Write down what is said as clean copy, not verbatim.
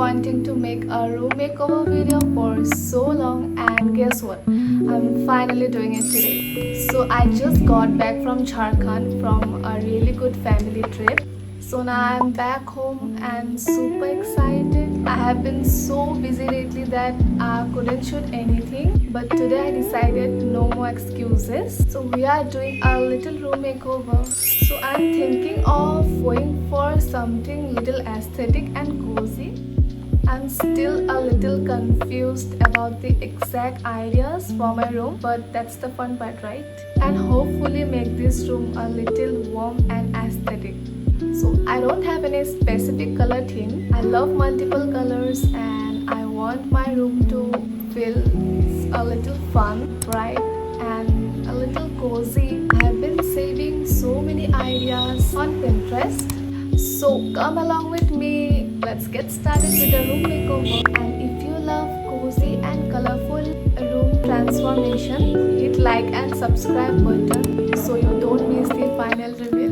wanting to make a room makeover video for so long, and guess what? I'm finally doing it today. So I just got back from Jharkhand from a really good family trip. So now I'm back home and super excited. I have been so busy lately that I couldn't shoot anything, but today I decided no more excuses. So we are doing a little room makeover. So I'm thinking of going for something little aesthetic and cozy. I'm still a little confused about the exact ideas for my room, but that's the fun part, right? And hopefully make this room a little warm and aesthetic. So I don't have any specific color theme. I love multiple colors and I want my room to feel a little fun, bright and a little cozy. I have been saving so many ideas on Pinterest. So come along with me. Let's get started with the room makeover. And if you love cozy and colorful room transformation, hit like and subscribe button so you don't miss the final review.